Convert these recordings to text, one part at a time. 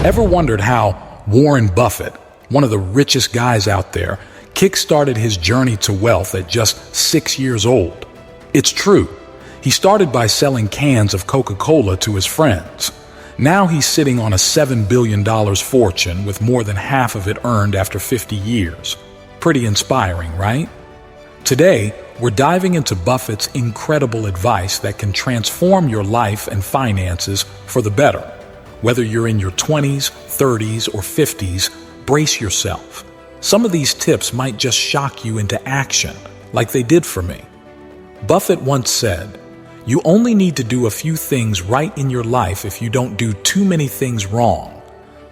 Ever wondered how Warren Buffett, one of the richest guys out there, kickstarted his journey to wealth at just 6 years old? It's true. He started by selling cans of Coca-Cola to his friends. Now he's sitting on a $7 billion fortune with more than half of it earned after 50 years. Pretty inspiring, right? Today, we're diving into Buffett's incredible advice that can transform your life and finances for the better. Whether you're in your 20s, 30s, or 50s, brace yourself. Some of these tips might just shock you into action, like they did for me. Buffett once said, "You only need to do a few things right in your life if you don't do too many things wrong."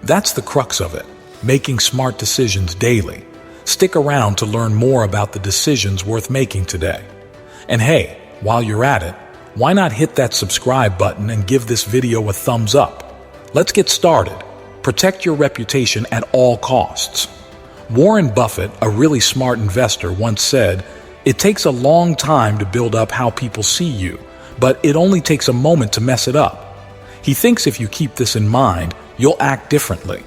That's the crux of it, making smart decisions daily. Stick around to learn more about the decisions worth making today. And hey, while you're at it, why not hit that subscribe button and give this video a thumbs up? Let's get started. Protect your reputation at all costs. Warren Buffett, a really smart investor, once said, "It takes a long time to build up how people see you, but it only takes a moment to mess it up." He thinks if you keep this in mind, you'll act differently.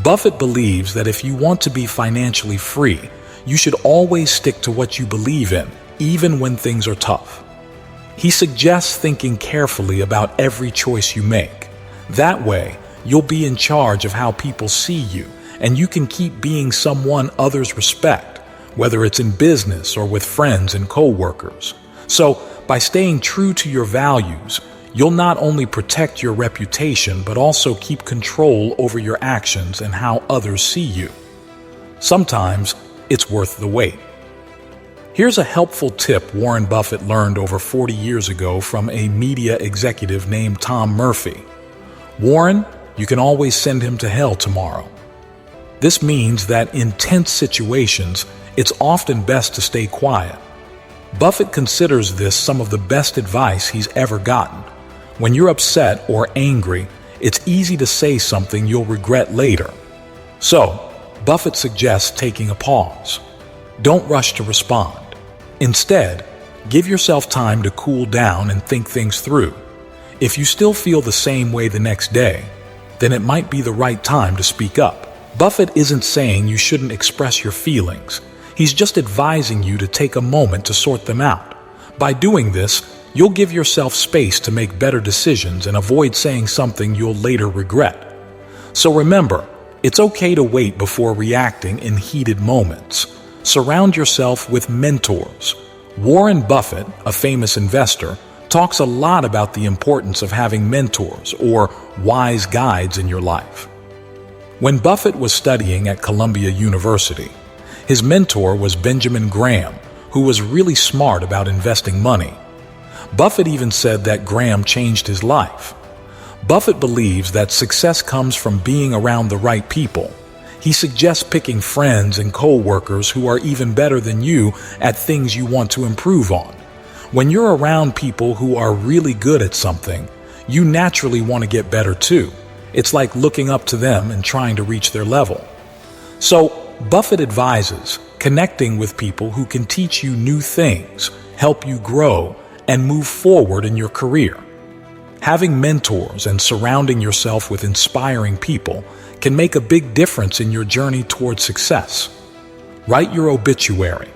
Buffett believes that if you want to be financially free, you should always stick to what you believe in, even when things are tough. He suggests thinking carefully about every choice you make. That way, you'll be in charge of how people see you, and you can keep being someone others respect, whether it's in business or with friends and co-workers. So, by staying true to your values, you'll not only protect your reputation, but also keep control over your actions and how others see you. Sometimes, it's worth the wait. Here's a helpful tip Warren Buffett learned over 40 years ago from a media executive named Tom Murphy. "Warren, you can always send him to hell tomorrow." This means that in tense situations, it's often best to stay quiet. Buffett considers this some of the best advice he's ever gotten. When you're upset or angry, it's easy to say something you'll regret later. So, Buffett suggests taking a pause. Don't rush to respond. Instead, give yourself time to cool down and think things through. If you still feel the same way the next day, then it might be the right time to speak up. Buffett isn't saying you shouldn't express your feelings. He's just advising you to take a moment to sort them out. By doing this, you'll give yourself space to make better decisions and avoid saying something you'll later regret. So remember, it's okay to wait before reacting in heated moments. Surround yourself with mentors. Warren Buffett, a famous investor, talks a lot about the importance of having mentors or wise guides in your life. When Buffett was studying at Columbia University, his mentor was Benjamin Graham, who was really smart about investing money. Buffett even said that Graham changed his life. Buffett believes that success comes from being around the right people. He suggests picking friends and co-workers who are even better than you at things you want to improve on. When you're around people who are really good at something, you naturally want to get better too. It's like looking up to them and trying to reach their level. So, Buffett advises connecting with people who can teach you new things, help you grow, and move forward in your career. Having mentors and surrounding yourself with inspiring people can make a big difference in your journey toward success. Write your obituary.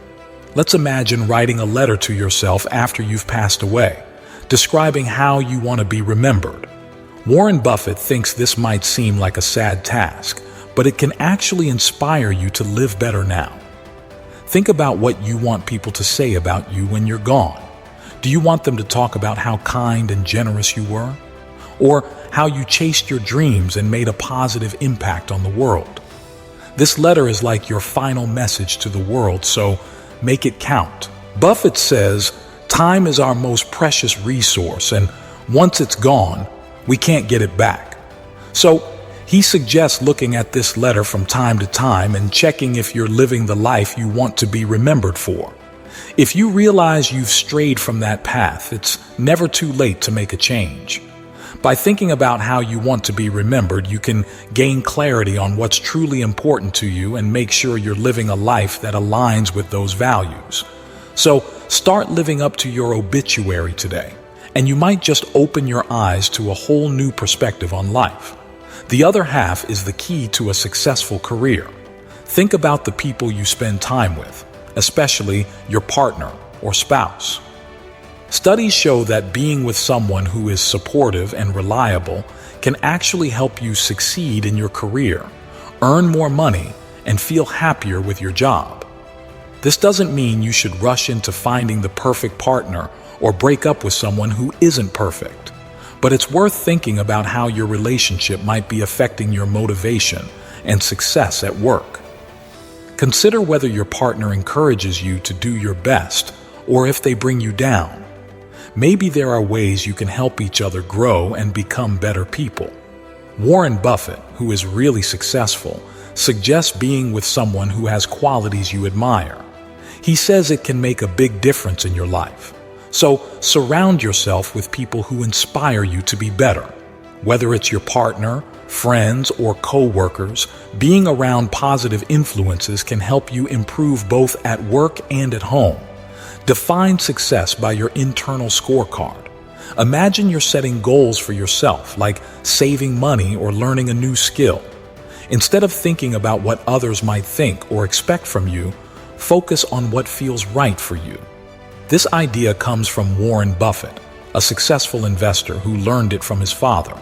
Let's imagine writing a letter to yourself after you've passed away, describing how you want to be remembered. Warren Buffett thinks this might seem like a sad task, but it can actually inspire you to live better now. Think about what you want people to say about you when you're gone. Do you want them to talk about how kind and generous you were? Or how you chased your dreams and made a positive impact on the world? This letter is like your final message to the world, so make it count. Buffett says, time is our most precious resource, and once it's gone, we can't get it back. So, he suggests looking at this letter from time to time and checking if you're living the life you want to be remembered for. If you realize you've strayed from that path, it's never too late to make a change. By thinking about how you want to be remembered, you can gain clarity on what's truly important to you and make sure you're living a life that aligns with those values. So start living up to your obituary today and you might just open your eyes to a whole new perspective on life. The other half is the key to a successful career. Think about the people you spend time with, especially your partner or spouse. Studies show that being with someone who is supportive and reliable can actually help you succeed in your career, earn more money, and feel happier with your job. This doesn't mean you should rush into finding the perfect partner or break up with someone who isn't perfect, but it's worth thinking about how your relationship might be affecting your motivation and success at work. Consider whether your partner encourages you to do your best or if they bring you down. Maybe there are ways you can help each other grow and become better people. Warren Buffett, who is really successful, suggests being with someone who has qualities you admire. He says it can make a big difference in your life. So surround yourself with people who inspire you to be better. Whether it's your partner, friends, or co-workers, being around positive influences can help you improve both at work and at home. Define success by your internal scorecard. Imagine you're setting goals for yourself, like saving money or learning a new skill. Instead of thinking about what others might think or expect from you, focus on what feels right for you. This idea comes from Warren Buffett, a successful investor who learned it from his father.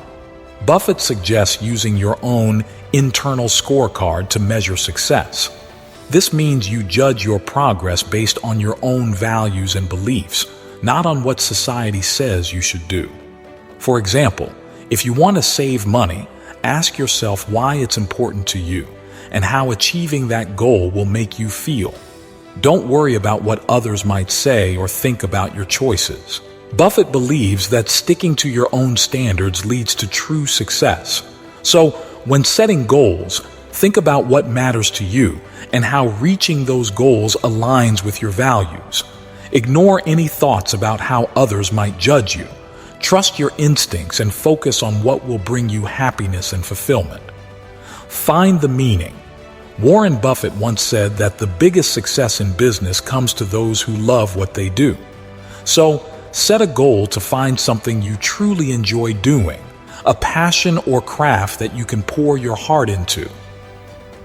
Buffett suggests using your own internal scorecard to measure success. This means you judge your progress based on your own values and beliefs, not on what society says you should do. For example, if you want to save money, ask yourself why it's important to you and how achieving that goal will make you feel. Don't worry about what others might say or think about your choices. Buffett believes that sticking to your own standards leads to true success. So, when setting goals, think about what matters to you and how reaching those goals aligns with your values. Ignore any thoughts about how others might judge you. Trust your instincts and focus on what will bring you happiness and fulfillment. Find the meaning. Warren Buffett once said that the biggest success in business comes to those who love what they do. So, set a goal to find something you truly enjoy doing, a passion or craft that you can pour your heart into.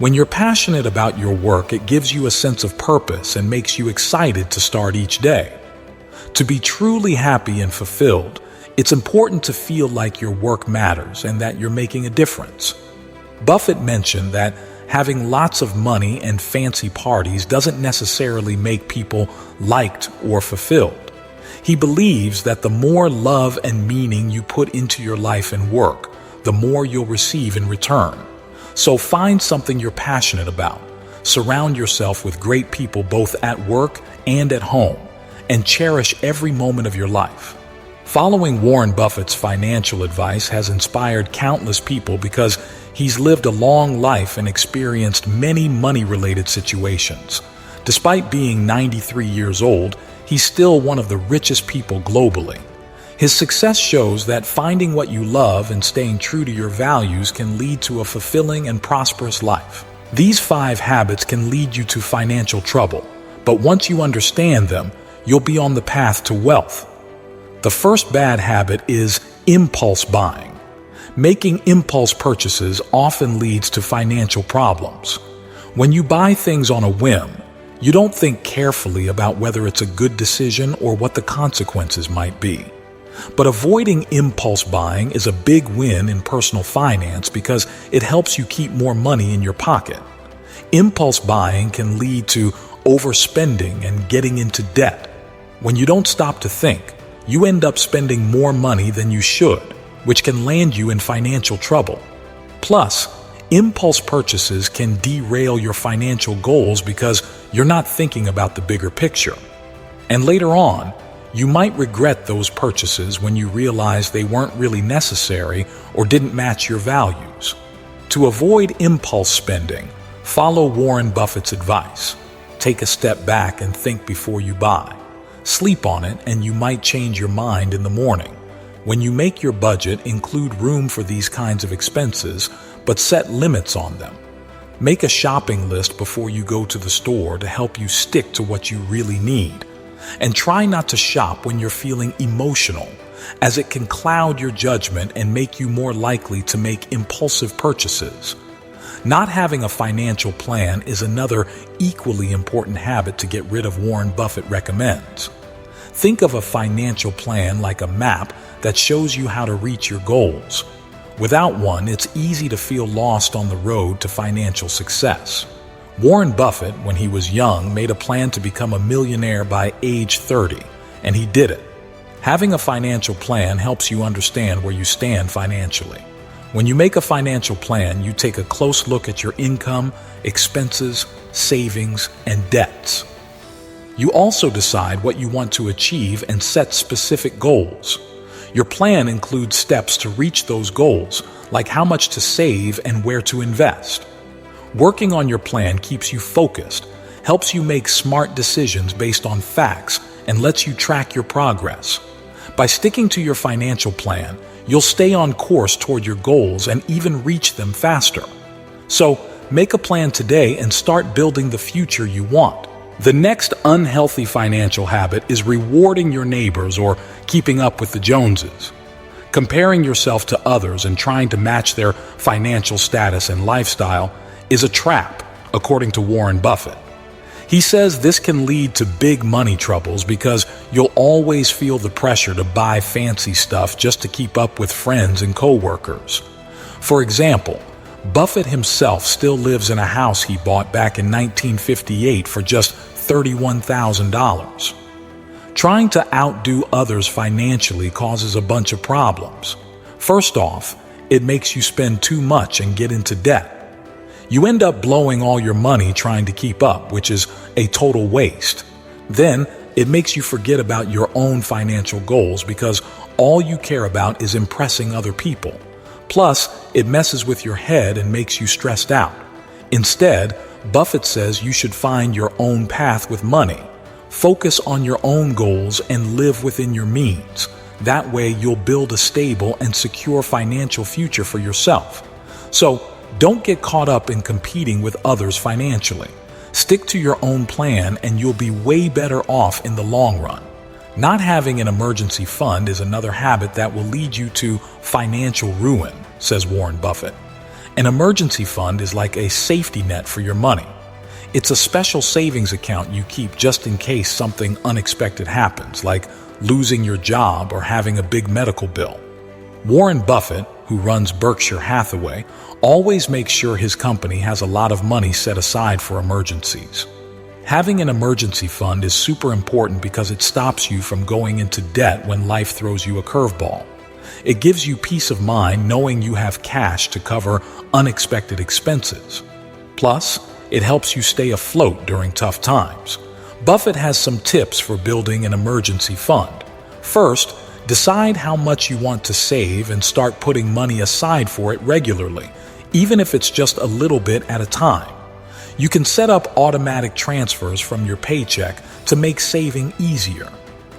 When you're passionate about your work, it gives you a sense of purpose and makes you excited to start each day. To be truly happy and fulfilled, it's important to feel like your work matters and that you're making a difference. Buffett mentioned that having lots of money and fancy parties doesn't necessarily make people liked or fulfilled. He believes that the more love and meaning you put into your life and work, the more you'll receive in return. So find something you're passionate about. Surround yourself with great people both at work and at home, and cherish every moment of your life. Following Warren Buffett's financial advice has inspired countless people because he's lived a long life and experienced many money-related situations. Despite being 93 years old, he's still one of the richest people globally. His success shows that finding what you love and staying true to your values can lead to a fulfilling and prosperous life. These 5 habits can lead you to financial trouble, but once you understand them, you'll be on the path to wealth. The first bad habit is impulse buying. Making impulse purchases often leads to financial problems. When you buy things on a whim, you don't think carefully about whether it's a good decision or what the consequences might be. But avoiding impulse buying is a big win in personal finance because it helps you keep more money in your pocket. Impulse buying can lead to overspending and getting into debt. When you don't stop to think, you end up spending more money than you should, which can land you in financial trouble. Plus, impulse purchases can derail your financial goals because you're not thinking about the bigger picture. And later on, you might regret those purchases when you realize they weren't really necessary or didn't match your values. To avoid impulse spending, follow Warren Buffett's advice. Take a step back and think before you buy. Sleep on it and you might change your mind in the morning. When you make your budget, include room for these kinds of expenses, but set limits on them. Make a shopping list before you go to the store to help you stick to what you really need. And try not to shop when you're feeling emotional. as it can cloud your judgment and make you more likely to make impulsive purchases. Not having a financial plan is another equally important habit to get rid of. Warren Buffett recommends. Think of a financial plan like a map that shows you how to reach your goals. Without one, it's easy to feel lost on the road to financial success. Warren Buffett, when he was young, made a plan to become a millionaire by age 30, and he did it. Having a financial plan helps you understand where you stand financially. When you make a financial plan, you take a close look at your income, expenses, savings, and debts. You also decide what you want to achieve and set specific goals. Your plan includes steps to reach those goals, like how much to save and where to invest. Working on your plan keeps you focused, helps you make smart decisions based on facts, and lets you track your progress. By sticking to your financial plan, you'll stay on course toward your goals and even reach them faster. So, make a plan today and start building the future you want. The next unhealthy financial habit is rewarding your neighbors or keeping up with the Joneses. Comparing yourself to others and trying to match their financial status and lifestyle is a trap, according to Warren Buffett. He says this can lead to big money troubles because you'll always feel the pressure to buy fancy stuff just to keep up with friends and coworkers. For example, Buffett himself still lives in a house he bought back in 1958 for just $31,000. Trying to outdo others financially causes a bunch of problems. First off, it makes you spend too much and get into debt. You end up blowing all your money trying to keep up, which is a total waste. Then, it makes you forget about your own financial goals because all you care about is impressing other people. Plus, it messes with your head and makes you stressed out. Instead, Buffett says you should find your own path with money. Focus on your own goals and live within your means. That way, you'll build a stable and secure financial future for yourself. So, don't get caught up in competing with others financially. Stick to your own plan and you'll be way better off in the long run. Not having an emergency fund is another habit that will lead you to financial ruin, says Warren Buffett. An emergency fund is like a safety net for your money. It's a special savings account you keep just in case something unexpected happens, like losing your job or having a big medical bill. Warren Buffett, who runs Berkshire Hathaway, always makes sure his company has a lot of money set aside for emergencies. Having an emergency fund is super important because it stops you from going into debt when life throws you a curveball. It gives you peace of mind knowing you have cash to cover unexpected expenses. Plus, it helps you stay afloat during tough times. Buffett has some tips for building an emergency fund. First, decide how much you want to save and start putting money aside for it regularly, even if it's just a little bit at a time. You can set up automatic transfers from your paycheck to make saving easier.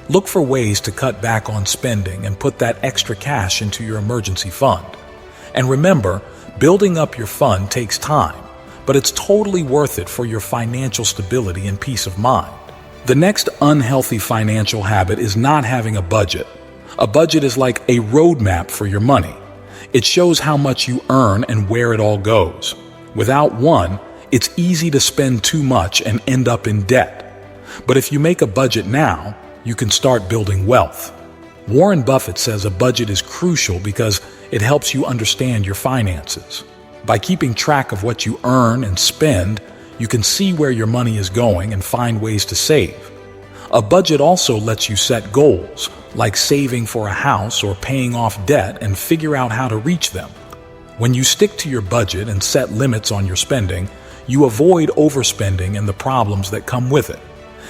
Look for ways to cut back on spending and put that extra cash into your emergency fund. And remember, building up your fund takes time, but it's totally worth it for your financial stability and peace of mind. The next unhealthy financial habit is not having a budget. A budget is like a roadmap for your money. It shows how much you earn and where it all goes. Without one, it's easy to spend too much and end up in debt. But if you make a budget now, you can start building wealth. Warren Buffett says a budget is crucial because it helps you understand your finances. By keeping track of what you earn and spend, you can see where your money is going and find ways to save. A budget also lets you set goals, like saving for a house or paying off debt, and figure out how to reach them. When you stick to your budget and set limits on your spending, you avoid overspending and the problems that come with it.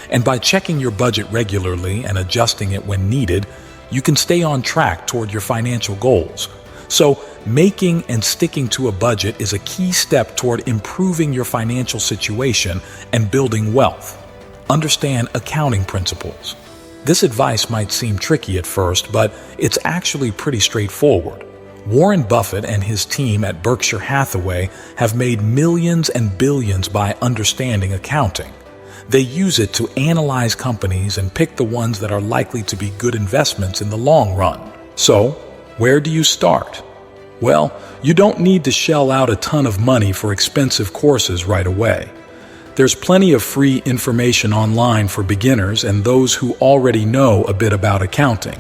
And by checking your budget regularly and adjusting it when needed, you can stay on track toward your financial goals. So, making and sticking to a budget is a key step toward improving your financial situation and building wealth. Understand accounting principles. This advice might seem tricky at first, but it's actually pretty straightforward. Warren Buffett and his team at Berkshire Hathaway have made millions and billions by understanding accounting. They use it to analyze companies and pick the ones that are likely to be good investments in the long run. So, where do you start? Well, you don't need to shell out a ton of money for expensive courses right away. There's plenty of free information online for beginners and those who already know a bit about accounting.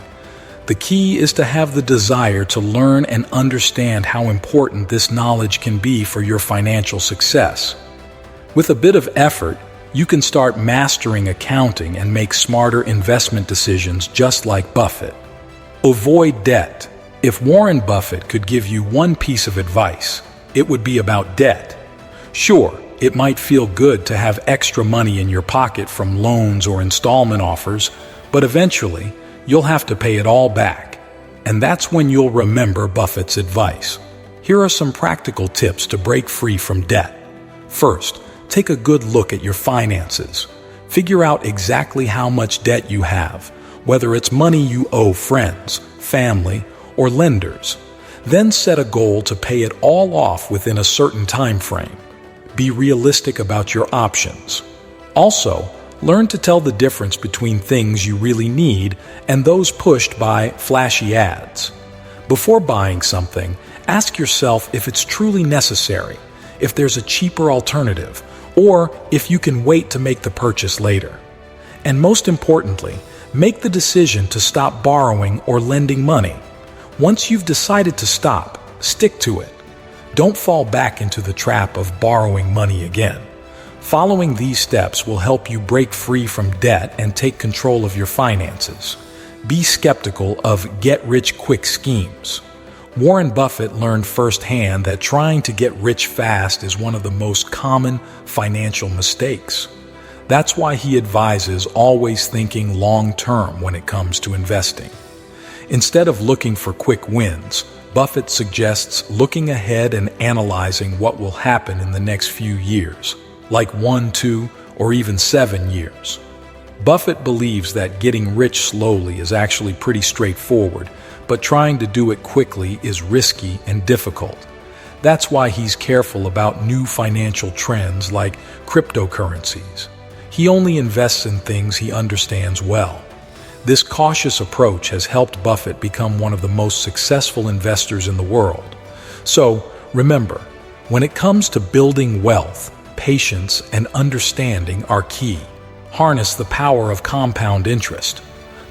The key is to have the desire to learn and understand how important this knowledge can be for your financial success. With a bit of effort, you can start mastering accounting and make smarter investment decisions just like Buffett. Avoid debt. If Warren Buffett could give you one piece of advice, it would be about debt. Sure, it might feel good to have extra money in your pocket from loans or installment offers, but eventually, you'll have to pay it all back. And that's when you'll remember Buffett's advice. Here are some practical tips to break free from debt. First, take a good look at your finances. Figure out exactly how much debt you have, whether it's money you owe friends, family, or lenders. Then set a goal to pay it all off within a certain time frame. Be realistic about your options. Also, learn to tell the difference between things you really need and those pushed by flashy ads. Before buying something, ask yourself if it's truly necessary, if there's a cheaper alternative, or if you can wait to make the purchase later. And most importantly, make the decision to stop borrowing or lending money. Once you've decided to stop, stick to it. Don't fall back into the trap of borrowing money again. Following these steps will help you break free from debt and take control of your finances. Be skeptical of get-rich-quick schemes. Warren Buffett learned firsthand that trying to get rich fast is one of the most common financial mistakes. That's why he advises always thinking long-term when it comes to investing. Instead of looking for quick wins, Buffett suggests looking ahead and analyzing what will happen in the next few years, like 1, 2, or even 7 years. Buffett believes that getting rich slowly is actually pretty straightforward, but trying to do it quickly is risky and difficult. That's why he's careful about new financial trends like cryptocurrencies. He only invests in things he understands well. This cautious approach has helped Buffett become one of the most successful investors in the world. So, remember, when it comes to building wealth, patience and understanding are key. Harness the power of compound interest.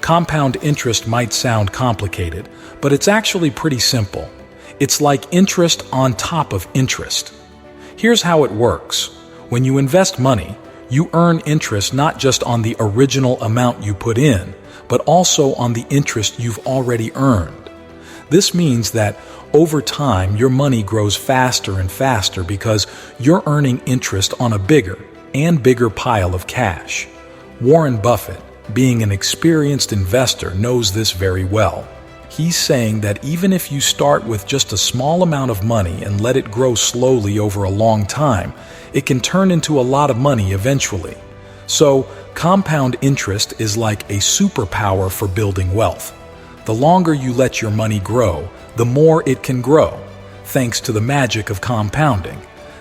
Compound interest might sound complicated, but it's actually pretty simple. It's like interest on top of interest. Here's how it works. When you invest money, you earn interest not just on the original amount you put in, but also on the interest you've already earned. This means that over time, your money grows faster and faster because you're earning interest on a bigger and bigger pile of cash. Warren Buffett, being an experienced investor, knows this very well. He's saying that even if you start with just a small amount of money and let it grow slowly over a long time, it can turn into a lot of money eventually. So, compound interest is like a superpower for building wealth. The longer you let your money grow, the more it can grow, thanks to the magic of compounding.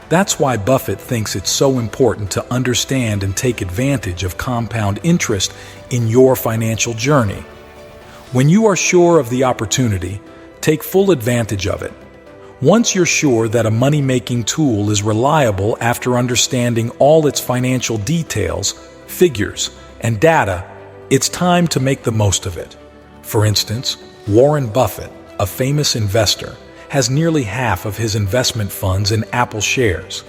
That's why Buffett thinks it's so important to understand and take advantage of compound interest in your financial journey. When you are sure of the opportunity, take full advantage of it. Once you're sure that a money-making tool is reliable after understanding all its financial details, figures, and data, it's time to make the most of it. For instance, Warren Buffett, a famous investor, has nearly half of his investment funds in Apple shares.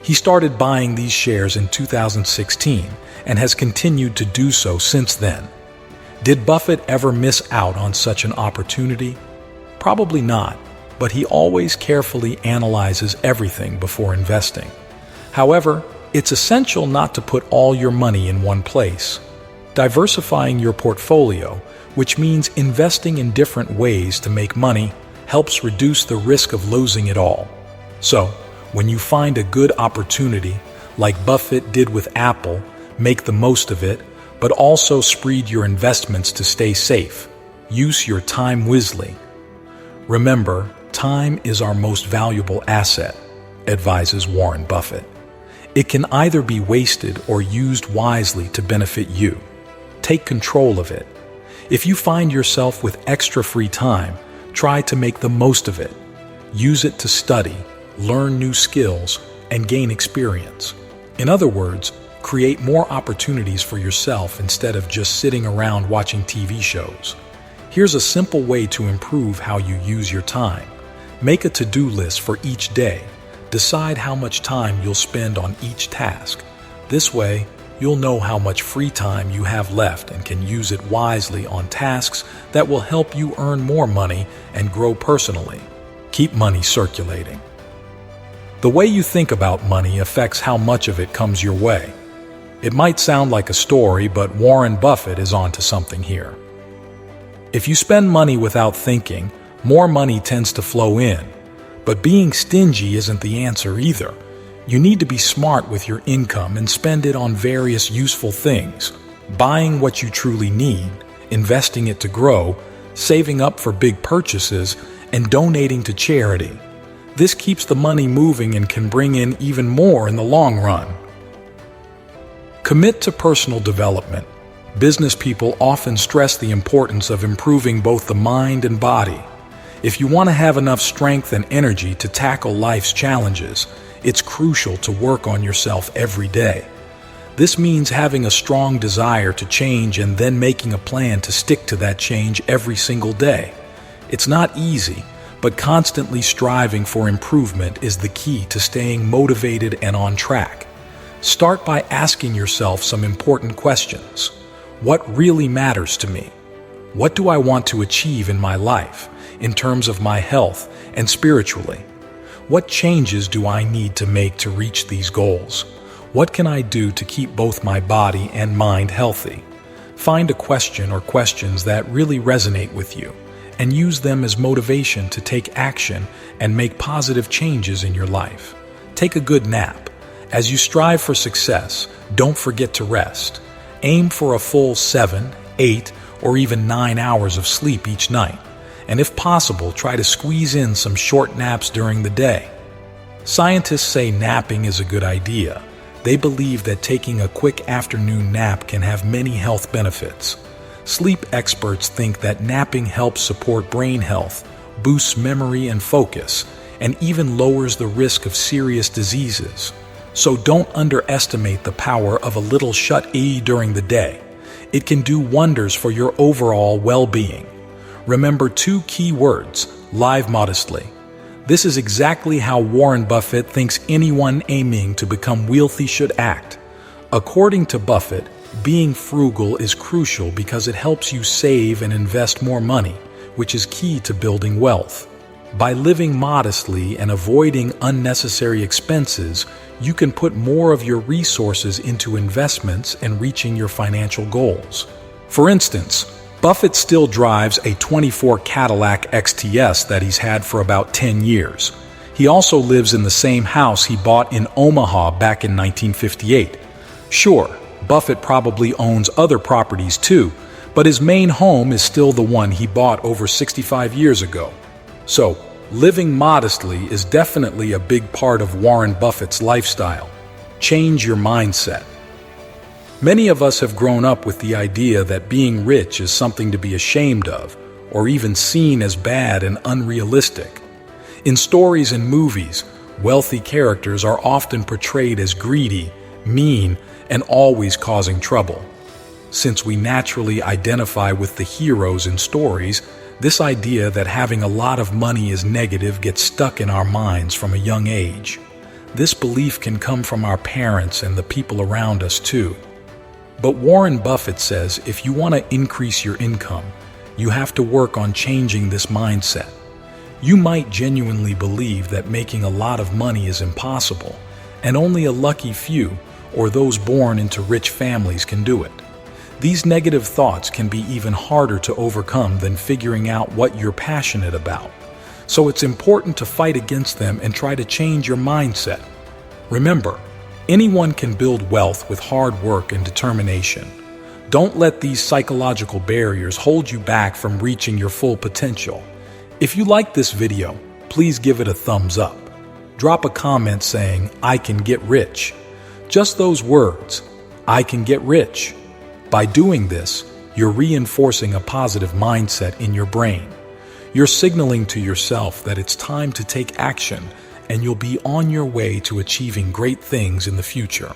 He started buying these shares in 2016 and has continued to do so since then. Did Buffett ever miss out on such an opportunity? Probably not, but he always carefully analyzes everything before investing. However, it's essential not to put all your money in one place. Diversifying your portfolio, which means investing in different ways to make money, helps reduce the risk of losing it all. So, when you find a good opportunity, like Buffett did with Apple, make the most of it, but also spread your investments to stay safe. Use your time wisely. Remember, time is our most valuable asset, advises Warren Buffett. It can either be wasted or used wisely to benefit you. Take control of it. If you find yourself with extra free time, try to make the most of it. Use it to study, learn new skills, and gain experience. In other words, create more opportunities for yourself instead of just sitting around watching TV shows. Here's a simple way to improve how you use your time. Make a to-do list for each day. Decide how much time you'll spend on each task. This way, you'll know how much free time you have left and can use it wisely on tasks that will help you earn more money and grow personally. Keep money circulating. The way you think about money affects how much of it comes your way. It might sound like a story, but Warren Buffett is onto something here. If you spend money without thinking, more money tends to flow in. But being stingy isn't the answer either. You need to be smart with your income and spend it on various useful things, buying what you truly need, investing it to grow, saving up for big purchases, and donating to charity. This keeps the money moving and can bring in even more in the long run. Commit to personal development. Business people often stress the importance of improving both the mind and body. If you want to have enough strength and energy to tackle life's challenges, it's crucial to work on yourself every day. This means having a strong desire to change and then making a plan to stick to that change every single day. It's not easy, but constantly striving for improvement is the key to staying motivated and on track. Start by asking yourself some important questions. What really matters to me? What do I want to achieve in my life, in terms of my health and spiritually? What changes do I need to make to reach these goals? What can I do to keep both my body and mind healthy? Find a question or questions that really resonate with you, and use them as motivation to take action and make positive changes in your life. Take a good nap. As you strive for success, don't forget to rest. Aim for a full 7, 8, or even 9 hours of sleep each night, and if possible, try to squeeze in some short naps during the day. Scientists say napping is a good idea. They believe that taking a quick afternoon nap can have many health benefits. Sleep experts think that napping helps support brain health, boosts memory and focus, and even lowers the risk of serious diseases. So don't underestimate the power of a little shut-eye during the day. It can do wonders for your overall well-being. Remember 2 key words: live modestly. This is exactly how Warren Buffett thinks anyone aiming to become wealthy should act. According to Buffett, being frugal is crucial because it helps you save and invest more money, which is key to building wealth. By living modestly and avoiding unnecessary expenses, you can put more of your resources into investments and reaching your financial goals. For instance, Buffett still drives a '24 Cadillac XTS that he's had for about 10 years. He also lives in the same house he bought in Omaha back in 1958. Sure, Buffett probably owns other properties too, but his main home is still the one he bought over 65 years ago. So, living modestly is definitely a big part of Warren Buffett's lifestyle. Change your mindset. Many of us have grown up with the idea that being rich is something to be ashamed of, or even seen as bad and unrealistic. In stories and movies, wealthy characters are often portrayed as greedy, mean, and always causing trouble. Since we naturally identify with the heroes in stories, this idea that having a lot of money is negative gets stuck in our minds from a young age. This belief can come from our parents and the people around us too. But Warren Buffett says if you want to increase your income, you have to work on changing this mindset. You might genuinely believe that making a lot of money is impossible, and only a lucky few, or those born into rich families, can do it. These negative thoughts can be even harder to overcome than figuring out what you're passionate about. So it's important to fight against them and try to change your mindset. Remember, anyone can build wealth with hard work and determination. Don't let these psychological barriers hold you back from reaching your full potential. If you like this video, please give it a thumbs up. Drop a comment saying, "I can get rich." Just those words, I can get rich. By doing this, you're reinforcing a positive mindset in your brain. You're signaling to yourself that it's time to take action, and you'll be on your way to achieving great things in the future.